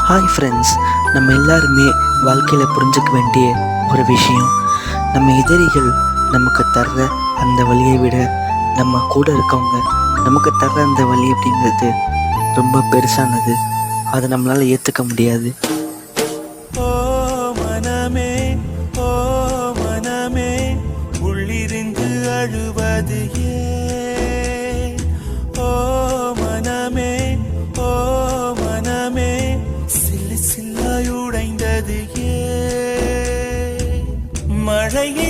Hi friends, நம்ம எல்லாருமே வாழ்க்கையில் புரிஞ்சுக்க வேண்டிய ஒரு விஷயம், நம்ம எதிரிகள் நமக்கு தர்ற அந்த வழியை விட நம்ம கூட இருக்கவங்க நமக்கு தர்ற அந்த வழி அப்படிங்கிறது ரொம்ப பெருசானது. அதை நம்மளால் ஏற்றுக்க முடியாது. ஓ மனமே, ஓ மனமே, உள்ளிருந்து அழுவது ஏன்? ஓ மனமே, ஓ மனமே, சில்லு சில்லாய் உடைந்தது ஏன்? மழையை